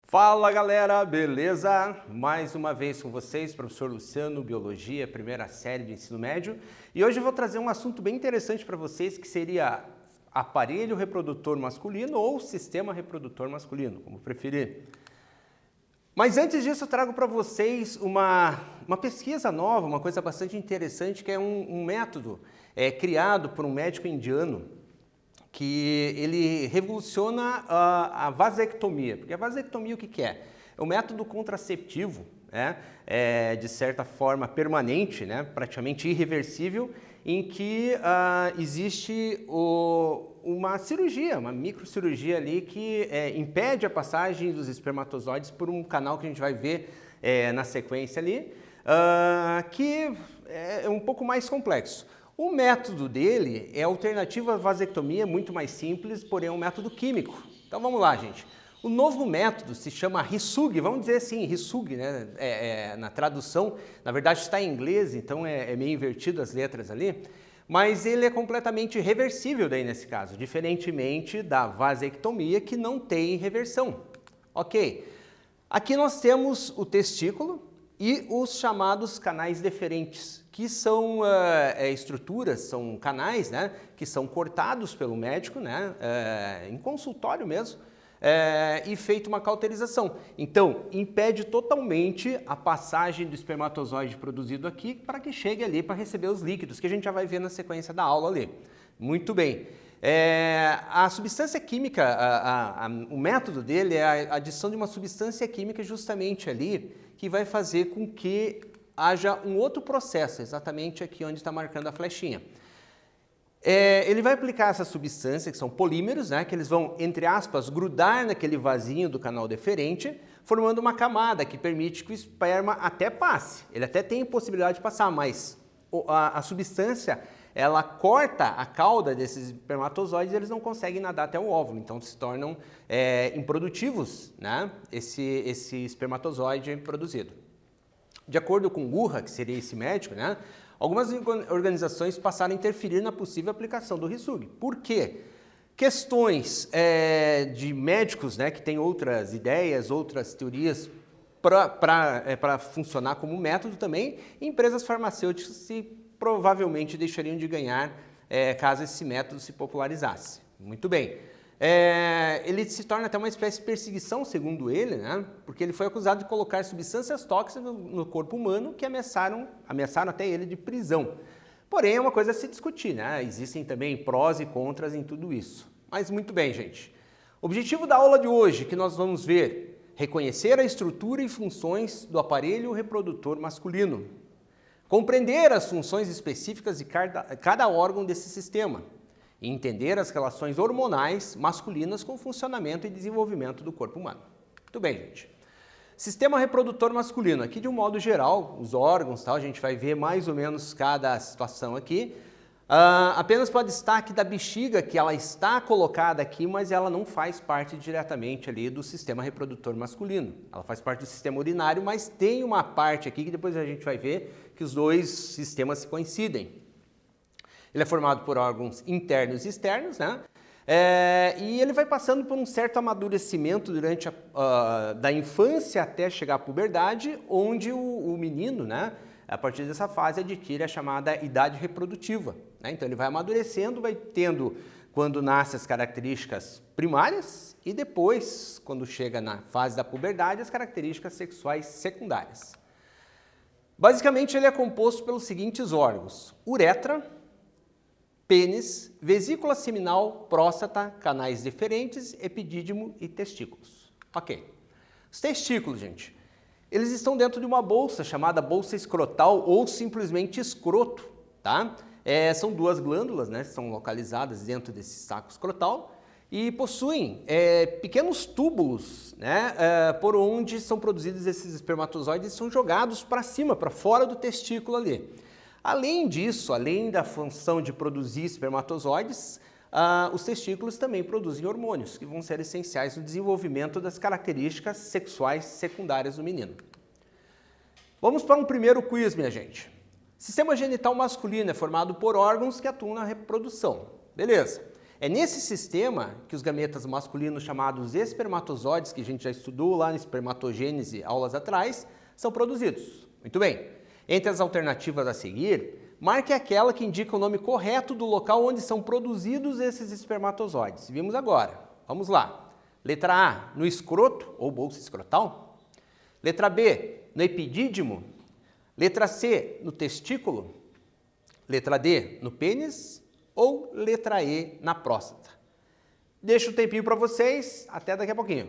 Fala galera, beleza? Mais uma vez com vocês, professor Luciano, Biologia, primeira série de ensino médio. E hoje eu vou trazer um assunto bem interessante para vocês, que seria aparelho reprodutor masculino ou sistema reprodutor masculino, como preferir. Mas antes disso eu trago para vocês uma pesquisa nova, uma coisa bastante interessante, que é um método criado por um médico indiano, que ele revoluciona a vasectomia. Porque a vasectomia o que é? É um método contraceptivo, de certa forma permanente, praticamente irreversível, em que existe uma cirurgia, uma microcirurgia ali que impede a passagem dos espermatozoides por um canal que a gente vai ver na sequência ali, que é um pouco mais complexo. O método dele é a alternativa à vasectomia, muito mais simples, porém é um método químico. Então vamos lá, gente. O novo método se chama Hisugi, vamos dizer assim, Hisugi, na tradução, na verdade está em inglês, então é meio invertido as letras ali, mas ele é completamente reversível daí nesse caso, diferentemente da vasectomia que não tem reversão. Ok, aqui nós temos o testículo e os chamados canais deferentes, que são estruturas, são canais, que são cortados pelo médico, em consultório mesmo, e feita uma cauterização. Então, impede totalmente a passagem do espermatozoide produzido aqui para que chegue ali para receber os líquidos, que a gente já vai ver na sequência da aula ali. Muito bem. A substância química, o método dele é a adição de uma substância química justamente ali, que vai fazer com que haja um outro processo, exatamente aqui onde está marcando a flechinha. Ele vai aplicar essa substância, que são polímeros, que eles vão, entre aspas, grudar naquele vasinho do canal deferente, formando uma camada que permite que o esperma até passe. Ele até tem possibilidade de passar, mas a substância, ela corta a cauda desses espermatozoides e eles não conseguem nadar até o óvulo, então se tornam improdutivos, esse espermatozoide produzido. De acordo com Guha, que seria esse médico, algumas organizações passaram a interferir na possível aplicação do Hisugi. Por quê? Questões de médicos que têm outras ideias, outras teorias para funcionar como método também, e empresas farmacêuticas se provavelmente deixariam de ganhar caso esse método se popularizasse. Muito bem. Ele se torna até uma espécie de perseguição, segundo ele, porque ele foi acusado de colocar substâncias tóxicas no corpo humano que ameaçaram até ele de prisão. Porém, é uma coisa a se discutir, Existem também prós e contras em tudo isso. Mas muito bem, gente. O objetivo da aula de hoje, que nós vamos ver, reconhecer a estrutura e funções do aparelho reprodutor masculino, compreender as funções específicas de cada órgão desse sistema, e entender as relações hormonais masculinas com o funcionamento e desenvolvimento do corpo humano. Muito bem, gente. Sistema reprodutor masculino. Aqui, de um modo geral, os órgãos, a gente vai ver mais ou menos cada situação aqui. Apenas para destaque da bexiga, que ela está colocada aqui, mas ela não faz parte diretamente ali do sistema reprodutor masculino. Ela faz parte do sistema urinário, mas tem uma parte aqui que depois a gente vai ver que os dois sistemas se coincidem. Ele é formado por órgãos internos e externos, e ele vai passando por um certo amadurecimento durante da infância até chegar à puberdade, onde o menino, a partir dessa fase, adquire a chamada idade reprodutiva. Então ele vai amadurecendo, vai tendo, quando nasce, as características primárias e depois, quando chega na fase da puberdade, as características sexuais secundárias. Basicamente, ele é composto pelos seguintes órgãos: uretra, pênis, vesícula seminal, próstata, canais deferentes, epidídimo e testículos. Ok. Os testículos, gente, eles estão dentro de uma bolsa chamada bolsa escrotal ou simplesmente escroto, são duas glândulas, são localizadas dentro desse saco escrotal e possuem pequenos túbulos, por onde são produzidos esses espermatozoides e são jogados para cima, para fora do testículo ali. Além disso, além da função de produzir espermatozoides, os testículos também produzem hormônios, que vão ser essenciais no desenvolvimento das características sexuais secundárias do menino. Vamos para um primeiro quiz, minha gente. Sistema genital masculino é formado por órgãos que atuam na reprodução. Beleza. É nesse sistema que os gametas masculinos chamados espermatozoides, que a gente já estudou lá na espermatogênese aulas atrás, são produzidos. Muito bem. Entre as alternativas a seguir, marque aquela que indica o nome correto do local onde são produzidos esses espermatozoides. Vimos agora. Vamos lá. Letra A, no escroto ou bolsa escrotal. Letra B, no epidídimo. Letra C, no testículo. Letra D, no pênis. Ou letra E, na próstata. Deixo um tempinho para vocês. Até daqui a pouquinho.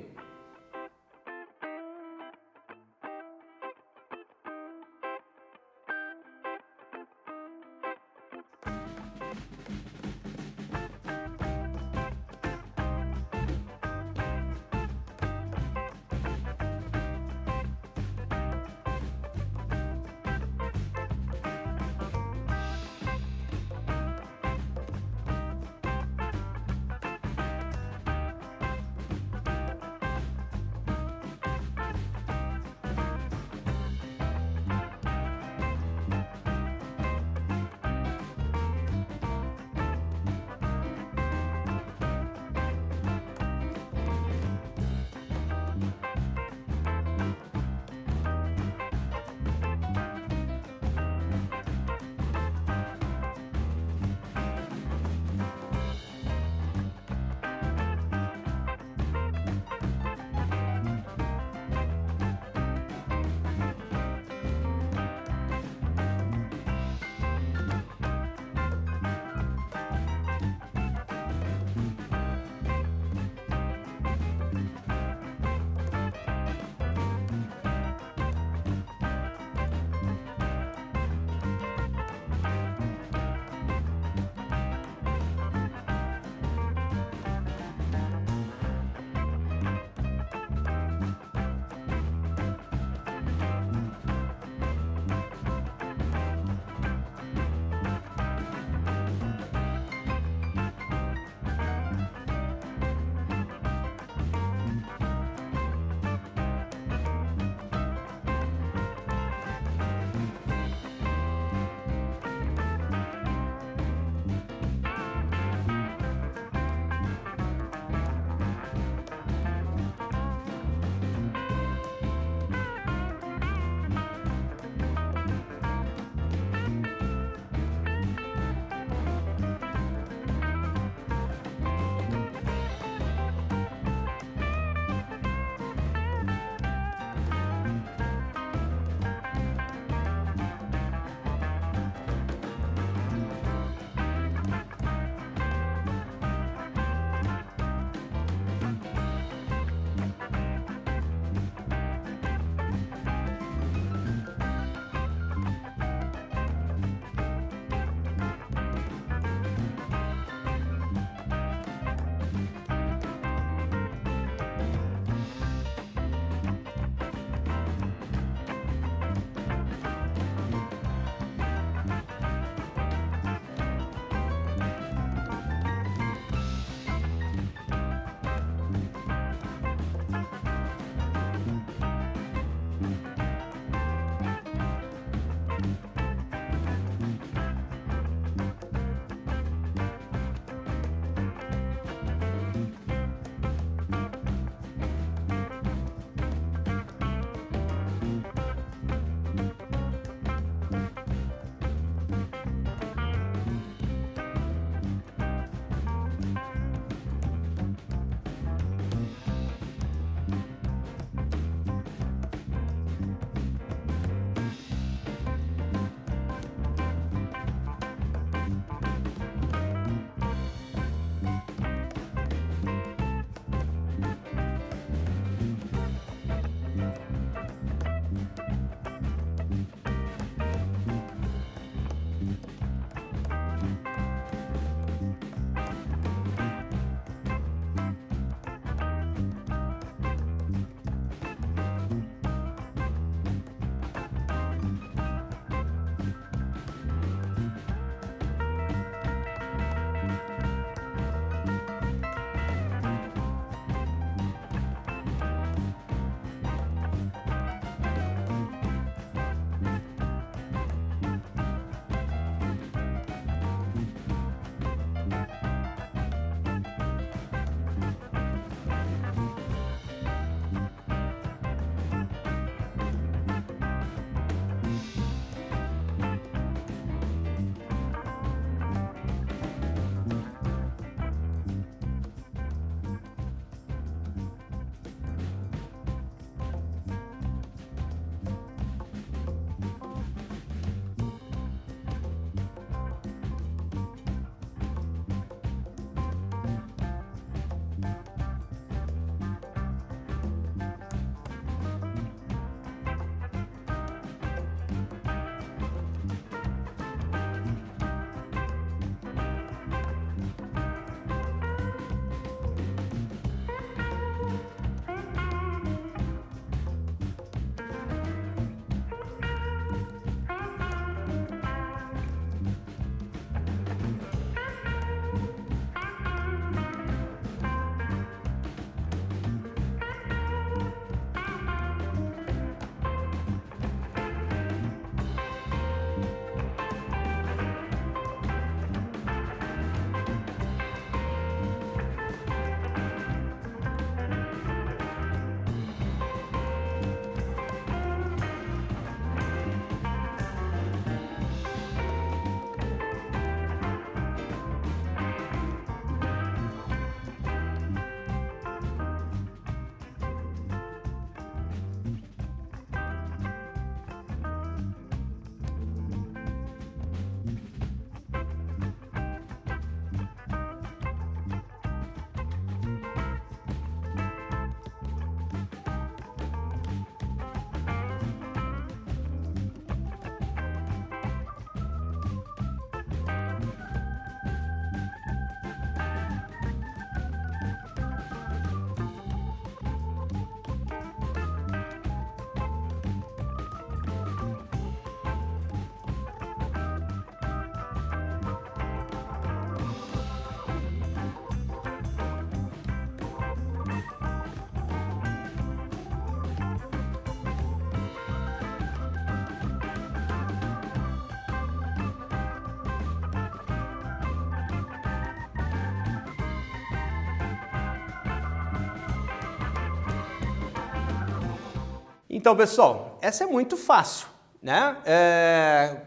Então, pessoal, essa é muito fácil, né?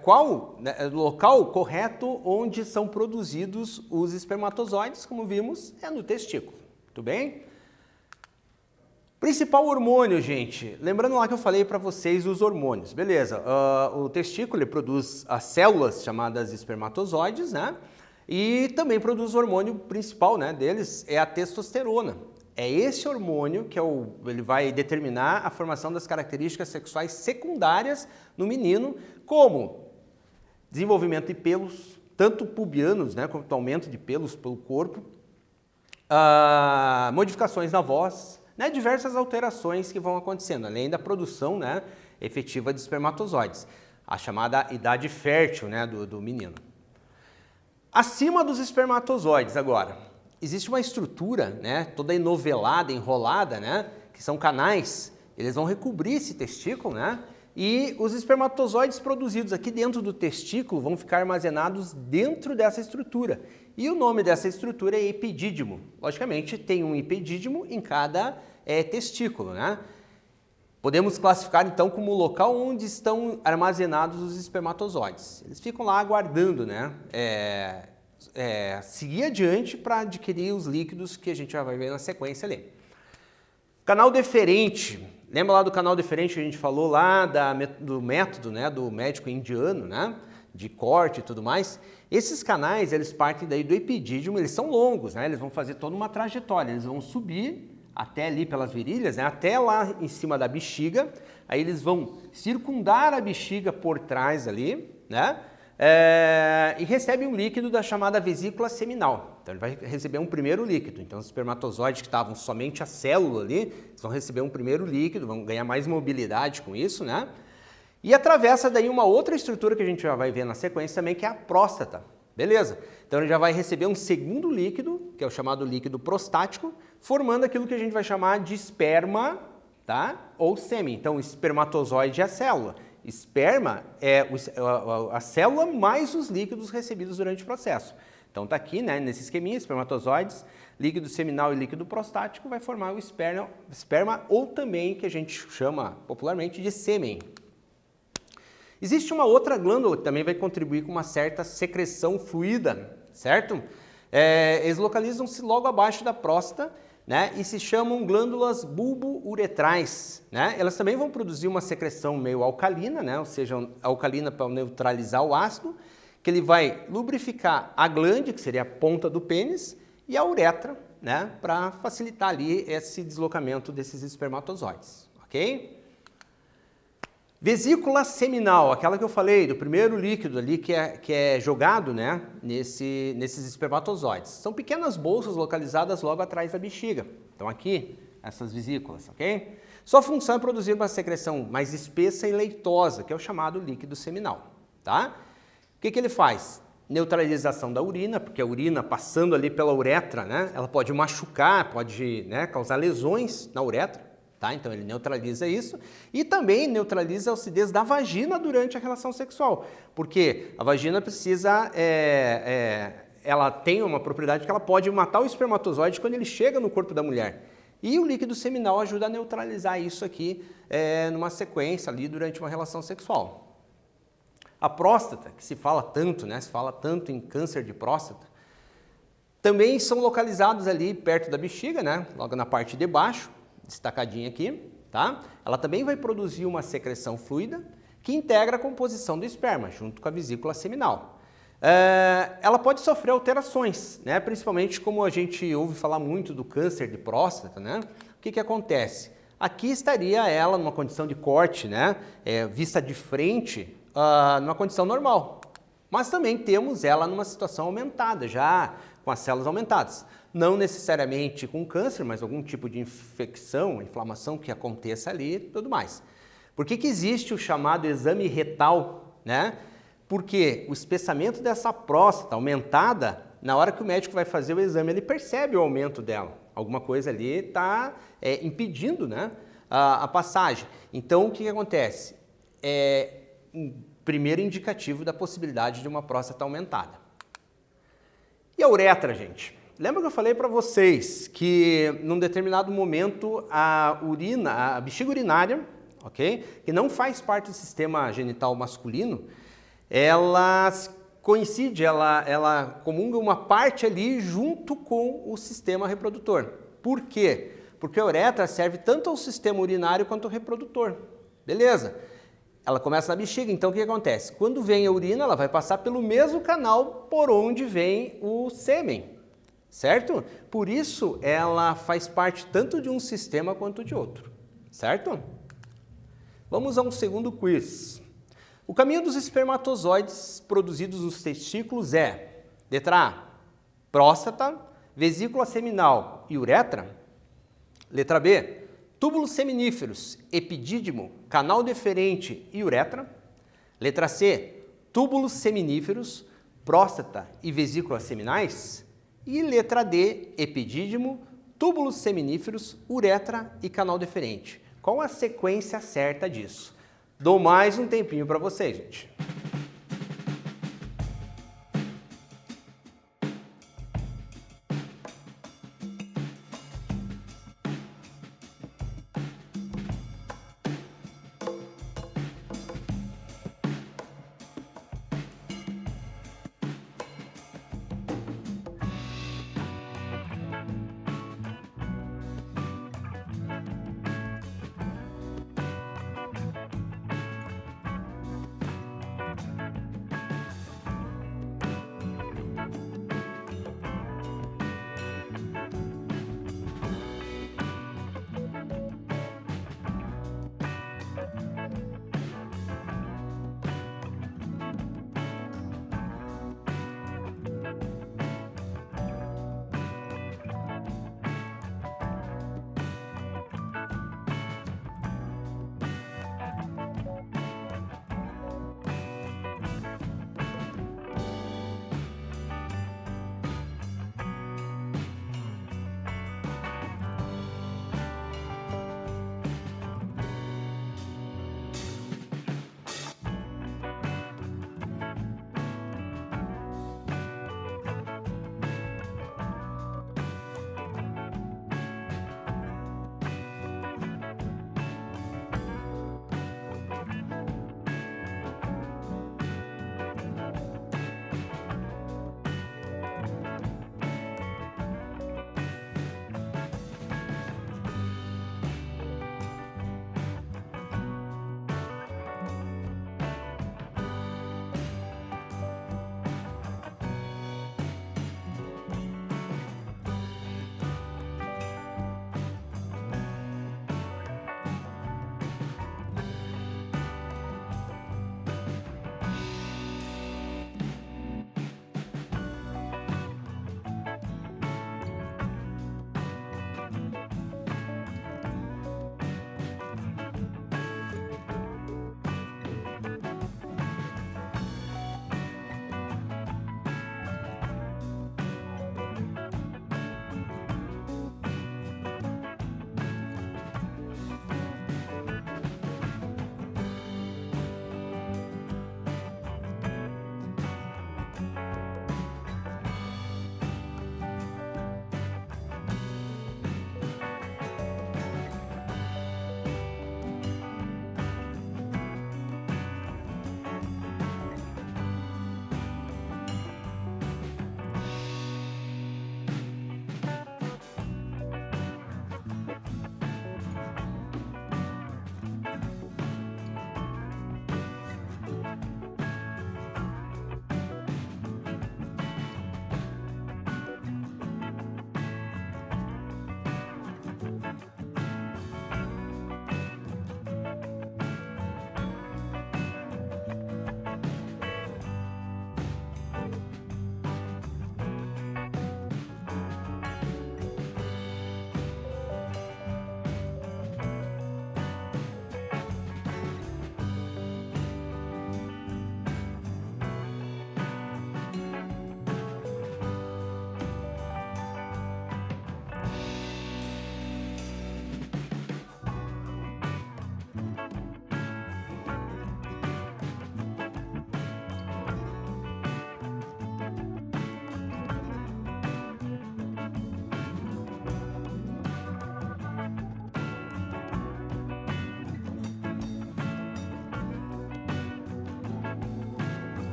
Qual o local correto onde são produzidos os espermatozoides, como vimos, é no testículo, tudo bem? Principal hormônio, gente, lembrando lá que eu falei para vocês os hormônios, beleza, o testículo ele produz as células chamadas espermatozoides, né? E também produz o hormônio principal, né, deles, é a testosterona. É esse hormônio que ele vai determinar a formação das características sexuais secundárias no menino, como desenvolvimento de pelos, tanto pubianos, né, quanto aumento de pelos pelo corpo, modificações na voz, né, diversas alterações que vão acontecendo, além da produção, né, efetiva de espermatozoides, a chamada idade fértil, né, do menino. Acima dos espermatozoides agora, existe uma estrutura, né, toda enovelada, enrolada, né, que são canais, eles vão recobrir esse testículo, né, e os espermatozoides produzidos aqui dentro do testículo vão ficar armazenados dentro dessa estrutura. E o nome dessa estrutura é epidídimo. Logicamente, tem um epidídimo em cada testículo, né? Podemos classificar então como o local onde estão armazenados os espermatozoides. Eles ficam lá aguardando, né? Seguir adiante para adquirir os líquidos que a gente já vai ver na sequência ali. Canal deferente. Lembra lá do canal deferente que a gente falou lá do método, né? Do médico indiano, né? De corte e tudo mais. Esses canais, eles partem daí do epidídimo, eles são longos, né? Eles vão fazer toda uma trajetória, eles vão subir até ali pelas virilhas, né? Até lá em cima da bexiga, aí eles vão circundar a bexiga por trás ali, né? E recebe um líquido da chamada vesícula seminal. Então ele vai receber um primeiro líquido. Então os espermatozoides que estavam somente a célula ali, eles vão receber um primeiro líquido, vão ganhar mais mobilidade com isso, né? E atravessa daí uma outra estrutura que a gente já vai ver na sequência também, que é a próstata. Beleza? Então ele já vai receber um segundo líquido, que é o chamado líquido prostático, formando aquilo que a gente vai chamar de esperma, tá? Ou sêmen. Então o espermatozoide é a célula. Esperma é a célula mais os líquidos recebidos durante o processo. Então tá aqui, né, nesse esqueminha, espermatozoides, líquido seminal e líquido prostático vai formar o esperma ou também que a gente chama popularmente de sêmen. Existe uma outra glândula que também vai contribuir com uma certa secreção fluida, certo? Eles localizam-se logo abaixo da próstata, né? E se chamam glândulas bulbo-uretrais, né? Elas também vão produzir uma secreção meio alcalina, né? Ou seja, alcalina para neutralizar o ácido, que ele vai lubrificar a glande, que seria a ponta do pênis, e a uretra, né? Para facilitar ali esse deslocamento desses espermatozoides, ok? Vesícula seminal, aquela que eu falei, do primeiro líquido ali que é jogado, né, nesses espermatozoides. São pequenas bolsas localizadas logo atrás da bexiga. Então aqui, essas vesículas, ok? Sua função é produzir uma secreção mais espessa e leitosa, que é o chamado líquido seminal, tá? O que ele faz? Neutralização da urina, porque a urina passando ali pela uretra, né, ela pode machucar, pode, né, causar lesões na uretra. Tá? Então ele neutraliza isso e também neutraliza a acidez da vagina durante a relação sexual, porque a vagina precisa, ela tem uma propriedade que ela pode matar o espermatozoide quando ele chega no corpo da mulher. E o líquido seminal ajuda a neutralizar isso aqui numa sequência ali durante uma relação sexual. A próstata, que se fala tanto, né? Se fala tanto em câncer de próstata, também são localizados ali perto da bexiga, né? Logo na parte de baixo, destacadinha aqui, tá? Ela também vai produzir uma secreção fluida que integra a composição do esperma, junto com a vesícula seminal. Ela pode sofrer alterações, né? Principalmente como a gente ouve falar muito do câncer de próstata, né? O que acontece? Aqui estaria ela numa condição de corte, né? Vista de frente, numa condição normal. Mas também temos ela numa situação aumentada, já com as células aumentadas. Não necessariamente com câncer, mas algum tipo de infecção, inflamação que aconteça ali e tudo mais. Por que existe o chamado exame retal, né? Porque o espessamento dessa próstata aumentada, na hora que o médico vai fazer o exame, ele percebe o aumento dela. Alguma coisa ali está impedindo, né, a passagem. Então, o que acontece? É um primeiro indicativo da possibilidade de uma próstata aumentada. E a uretra, gente? Lembra que eu falei para vocês que num determinado momento a bexiga urinária, ok? Que não faz parte do sistema genital masculino, ela coincide, ela comunga uma parte ali junto com o sistema reprodutor. Por quê? Porque a uretra serve tanto ao sistema urinário quanto ao reprodutor. Beleza? Ela começa na bexiga, então o que acontece? Quando vem a urina, ela vai passar pelo mesmo canal por onde vem o sêmen, certo? Por isso, ela faz parte tanto de um sistema quanto de outro, certo? Vamos a um segundo quiz. O caminho dos espermatozoides produzidos nos testículos é: letra A, próstata, vesícula seminal e uretra. Letra B, túbulos seminíferos, epidídimo, canal deferente e uretra. Letra C, túbulos seminíferos, próstata e vesículas seminais. E letra D, epidídimo, túbulos seminíferos, uretra e canal deferente. Qual a sequência certa disso? Dou mais um tempinho para vocês, gente.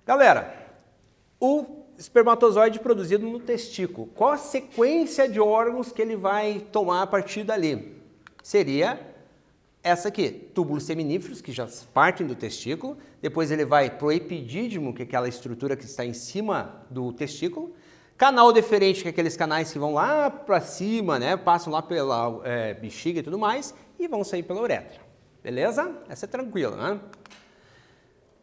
Galera, o espermatozoide produzido no testículo, qual a sequência de órgãos que ele vai tomar a partir dali? Seria essa aqui, túbulos seminíferos, que já partem do testículo, depois ele vai para o epidídimo, que é aquela estrutura que está em cima do testículo, canal deferente, que é aqueles canais que vão lá para cima, né, passam lá pela bexiga e tudo mais, e vão sair pela uretra, beleza? Essa é tranquila, né?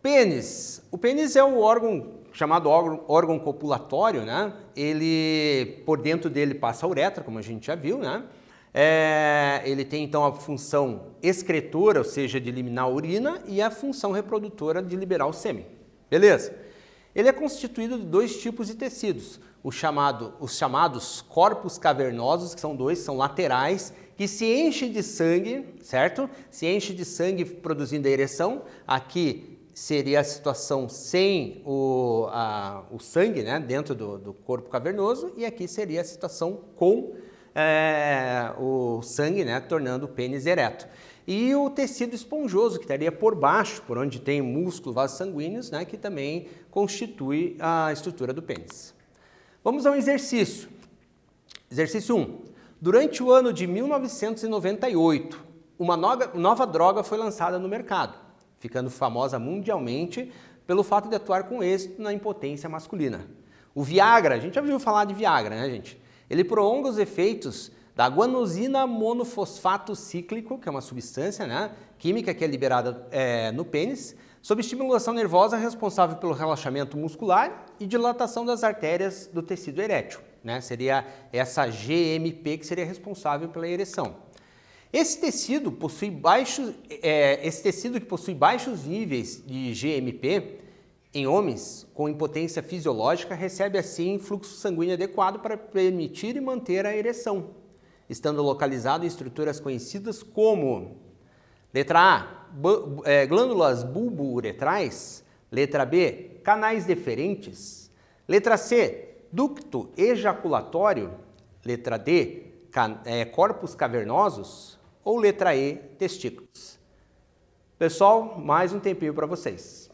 Pênis. O pênis é o órgão chamado órgão copulatório, né? Ele, por dentro dele passa a uretra, como a gente já viu, né? Ele tem então a função excretora, ou seja, de eliminar a urina, e a função reprodutora de liberar o sêmen. Beleza? Ele é constituído de dois tipos de tecidos, os chamados corpos cavernosos, que são dois, são laterais, que se enchem de sangue, certo? Se enche de sangue produzindo a ereção. Aqui seria a situação sem o sangue, né, dentro do corpo cavernoso, e aqui seria a situação com o sangue, né, tornando o pênis ereto. E o tecido esponjoso, que estaria por baixo, por onde tem músculo, vasos sanguíneos, né, que também constitui a estrutura do pênis. Vamos ao exercício. Exercício 1. Durante o ano de 1998, uma nova droga foi lançada no mercado, ficando famosa mundialmente pelo fato de atuar com êxito na impotência masculina. O Viagra, a gente já ouviu falar de Viagra, né, gente? Ele prolonga os efeitos da guanosina monofosfato cíclico, que é uma substância, né, química que é liberada no pênis, sob estimulação nervosa responsável pelo relaxamento muscular e dilatação das artérias do tecido erétil, né? Seria essa GMP que seria responsável pela ereção. Esse tecido que possui baixos níveis de GMP em homens com impotência fisiológica recebe assim fluxo sanguíneo adequado para permitir e manter a ereção, estando localizado em estruturas conhecidas como letra A, glândulas bulbo-uretrais, letra B, canais deferentes, letra C, ducto ejaculatório, letra D, corpos cavernosos, ou letra E, testículos. Pessoal, mais um tempinho para vocês.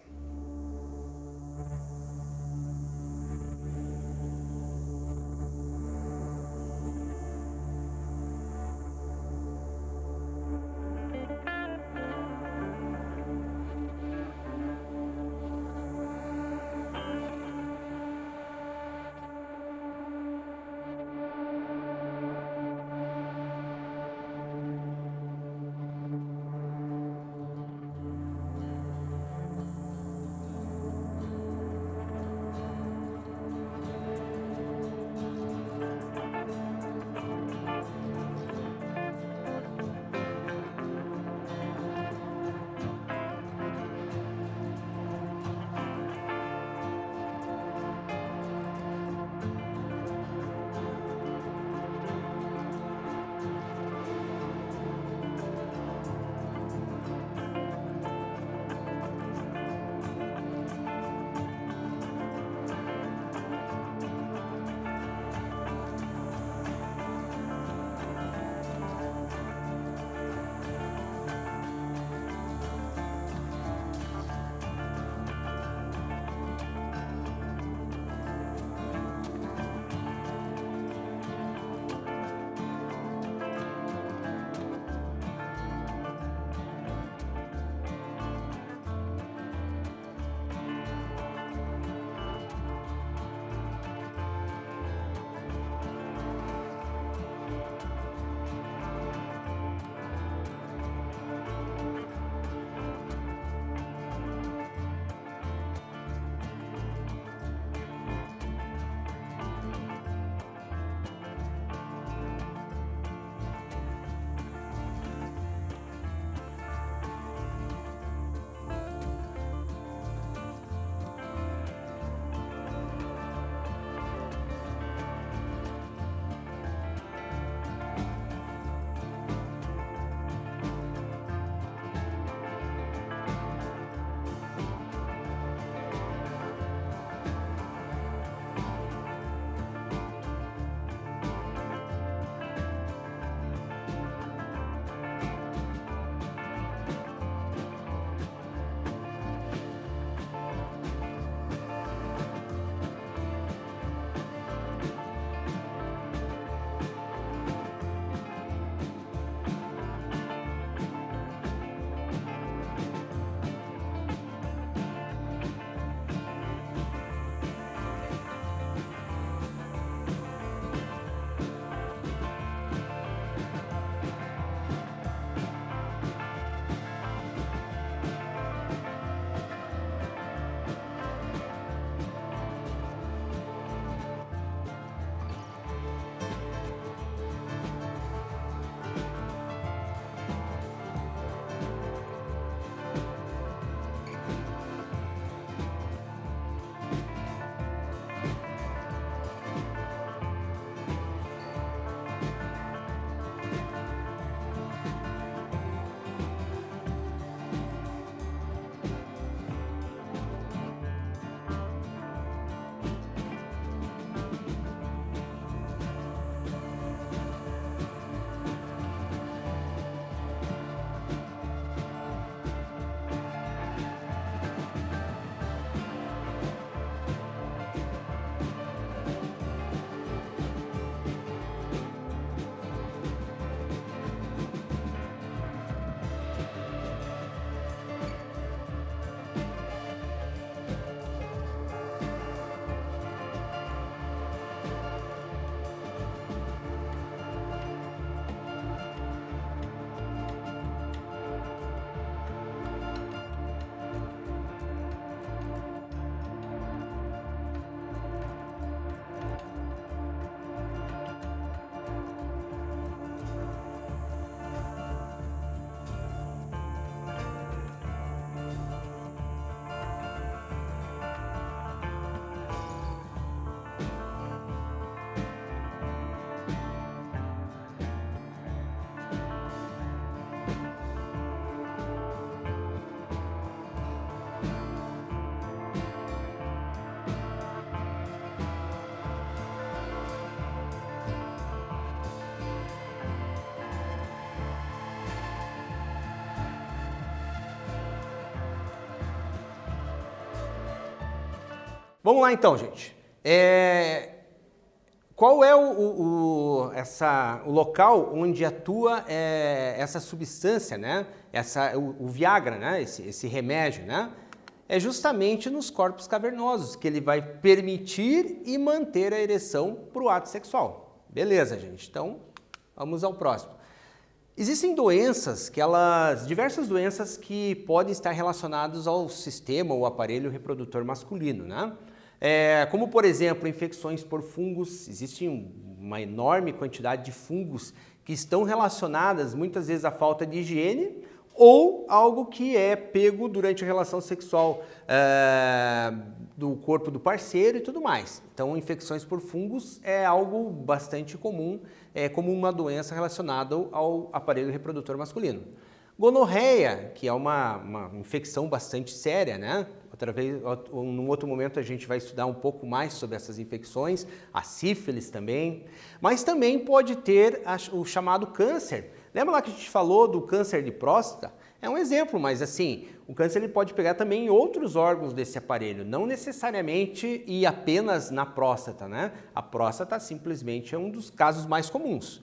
Vamos lá então, gente. Qual é o local onde atua essa substância, né? O Viagra, né? Esse remédio, né? É justamente nos corpos cavernosos, que ele vai permitir e manter a ereção para o ato sexual. Beleza, gente? Então, vamos ao próximo. Existem doenças, diversas doenças que podem estar relacionadas ao sistema ou aparelho reprodutor masculino, né? Como, por exemplo, infecções por fungos. Existe uma enorme quantidade de fungos que estão relacionadas muitas vezes à falta de higiene ou algo que é pego durante a relação sexual do corpo do parceiro e tudo mais. Então, infecções por fungos é algo bastante comum, como uma doença relacionada ao aparelho reprodutor masculino. Gonorreia, que é uma infecção bastante séria, né? Outra vez, num outro momento a gente vai estudar um pouco mais sobre essas infecções, a sífilis também, mas também pode ter o chamado câncer. Lembra lá que a gente falou do câncer de próstata? É um exemplo, mas assim, o câncer ele pode pegar também em outros órgãos desse aparelho, não necessariamente e apenas na próstata, né? A próstata simplesmente é um dos casos mais comuns.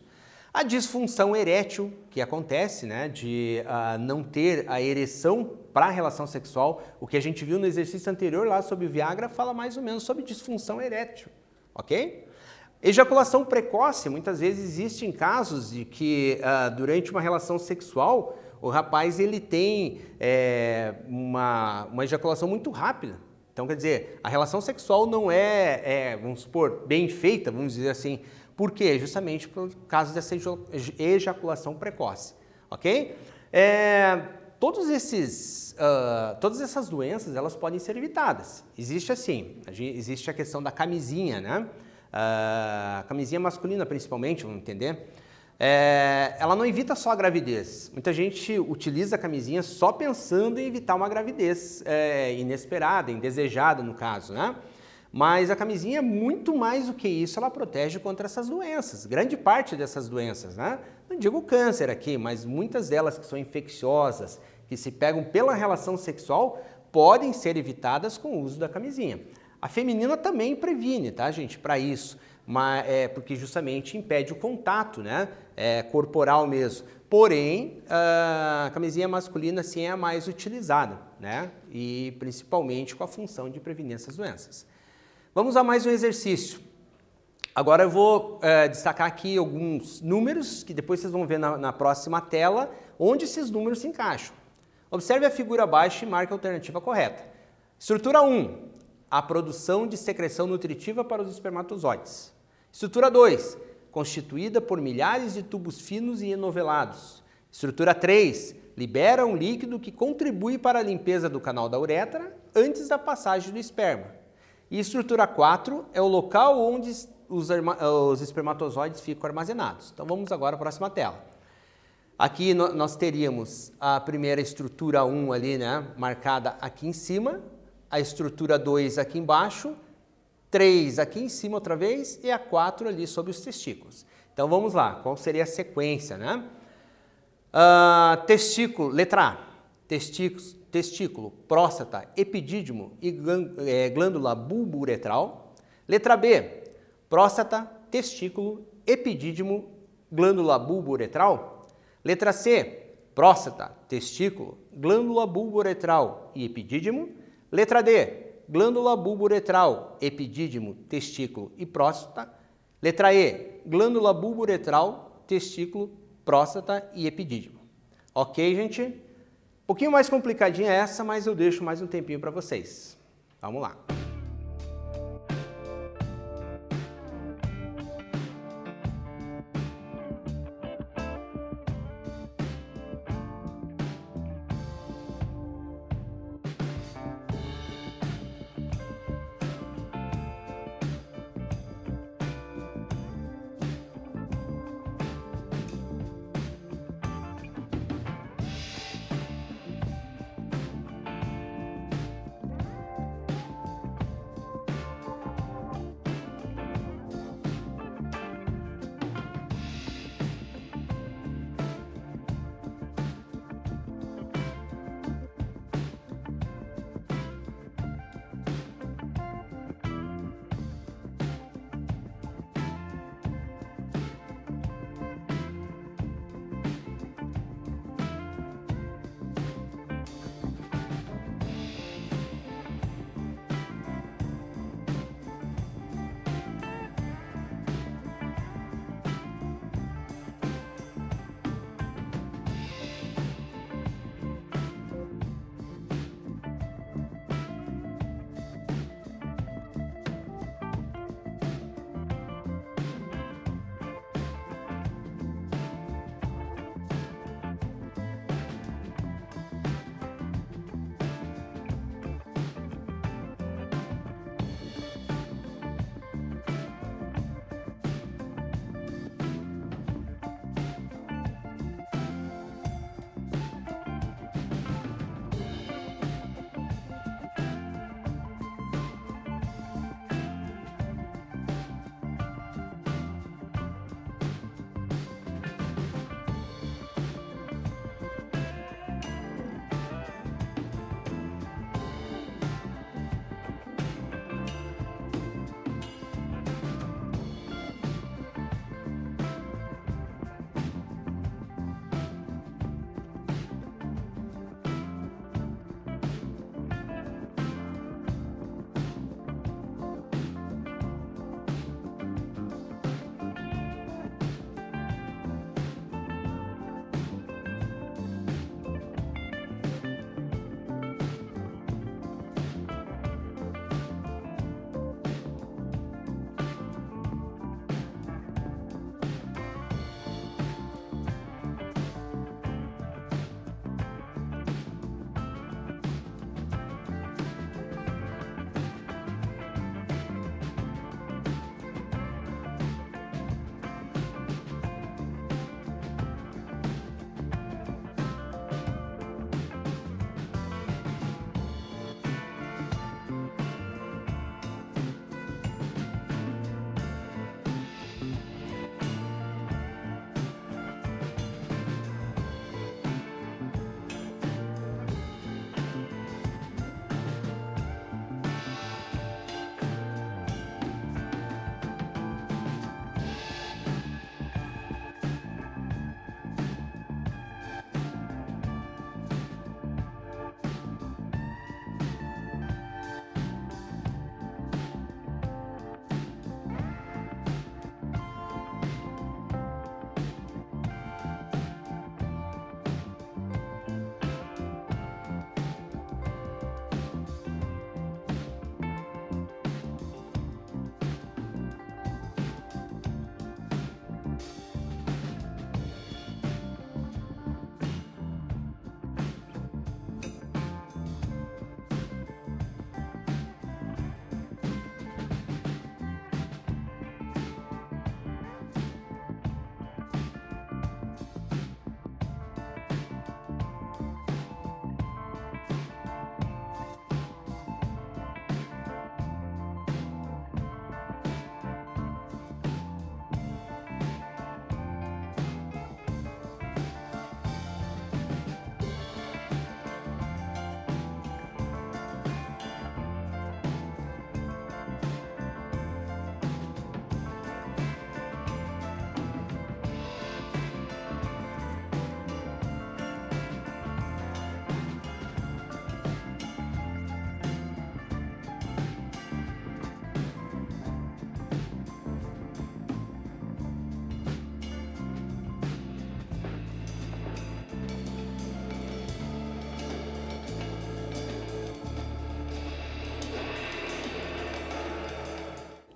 A disfunção erétil, que acontece, né, de não ter a ereção para a relação sexual, o que a gente viu no exercício anterior lá sobre o Viagra, fala mais ou menos sobre disfunção erétil, ok? Ejaculação precoce, muitas vezes existem casos de que durante uma relação sexual, o rapaz ele tem uma ejaculação muito rápida. Então, quer dizer, a relação sexual não vamos supor, bem feita, vamos dizer assim. Por quê? Justamente por causa dessa ejaculação precoce, ok? Todas essas doenças, elas podem ser evitadas. Existe a questão da camisinha, né? A camisinha masculina, principalmente, vamos entender. Ela não evita só a gravidez. Muita gente utiliza a camisinha só pensando em evitar uma gravidez inesperada, indesejada, no caso, né? Mas a camisinha, muito mais do que isso, ela protege contra essas doenças, grande parte dessas doenças, né? Não digo câncer aqui, mas muitas delas que são infecciosas, que se pegam pela relação sexual, podem ser evitadas com o uso da camisinha. A feminina também previne, tá, gente, para isso, mas porque justamente impede o contato, né, corporal mesmo. Porém, a camisinha masculina, sim, é a mais utilizada, né, e principalmente com a função de prevenir essas doenças. Vamos a mais um exercício. Agora eu vou destacar aqui alguns números, que depois vocês vão ver na próxima tela, onde esses números se encaixam. Observe a figura abaixo e marque a alternativa correta. Estrutura 1, a produção de secreção nutritiva para os espermatozoides. Estrutura 2, constituída por milhares de tubos finos e enovelados. Estrutura 3, libera um líquido que contribui para a limpeza do canal da uretra antes da passagem do esperma. E estrutura 4 é o local onde os espermatozoides ficam armazenados. Então vamos agora para a próxima tela. Aqui nós teríamos a primeira estrutura 1 ali, né, marcada aqui em cima, a estrutura 2 aqui embaixo, 3 aqui em cima outra vez e a 4 ali sobre os testículos. Então vamos lá, qual seria a sequência, né? Testículo, letra A, testículo, próstata, epidídimo e glândula bulbo-uretral. Letra B, próstata, testículo, epidídimo, glândula bulbo-uretral. Letra C, próstata, testículo, glândula bulbo-uretral e epidídimo. Letra D, glândula bulbo-uretral, epidídimo, testículo e próstata. Letra E, glândula bulbo-uretral, testículo, próstata e epidídimo. Ok, gente? Um pouquinho mais complicadinha essa, mas eu deixo mais um tempinho para vocês. Vamos lá.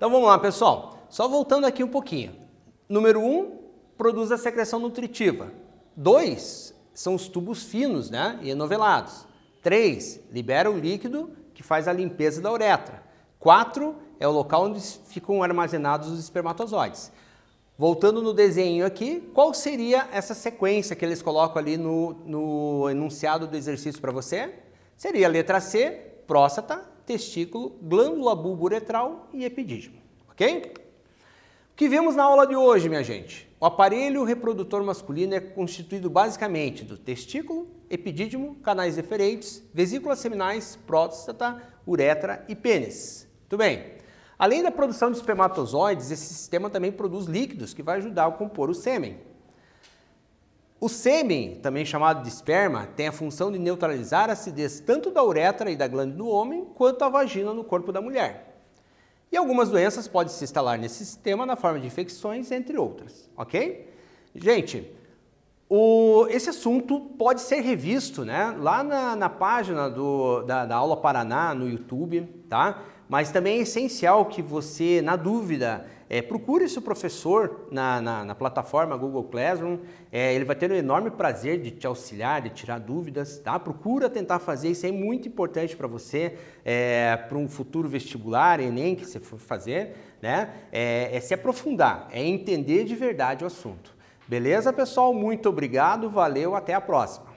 Então vamos lá, pessoal. Só voltando aqui um pouquinho. Número 1, produz a secreção nutritiva. 2, são os tubos finos, né, e enovelados. 3, libera o líquido que faz a limpeza da uretra. 4, é o local onde ficam armazenados os espermatozoides. Voltando no desenho aqui, qual seria essa sequência que eles colocam ali no enunciado do exercício para você? Seria a letra C, próstata, testículo, glândula bulbo-uretral e epidídimo, ok? O que vimos na aula de hoje, minha gente? O aparelho reprodutor masculino é constituído basicamente do testículo, epidídimo, canais deferentes, vesículas seminais, próstata, uretra e pênis. Muito bem. Além da produção de espermatozoides, esse sistema também produz líquidos que vai ajudar a compor o sêmen. O sêmen, também chamado de esperma, tem a função de neutralizar a acidez tanto da uretra e da glândula do homem, quanto a vagina no corpo da mulher. E algumas doenças podem se instalar nesse sistema na forma de infecções, entre outras, ok? Gente, esse assunto pode ser revisto, né, lá na página da Aula Paraná, no YouTube, tá? Mas também é essencial que você, na dúvida, procure seu professor na plataforma Google Classroom. Ele vai ter um enorme prazer de te auxiliar, de tirar dúvidas, tá? Procura tentar fazer, isso é muito importante para você, para um futuro vestibular, Enem, que você for fazer, né? É se aprofundar, é entender de verdade o assunto. Beleza, pessoal? Muito obrigado, valeu, até a próxima.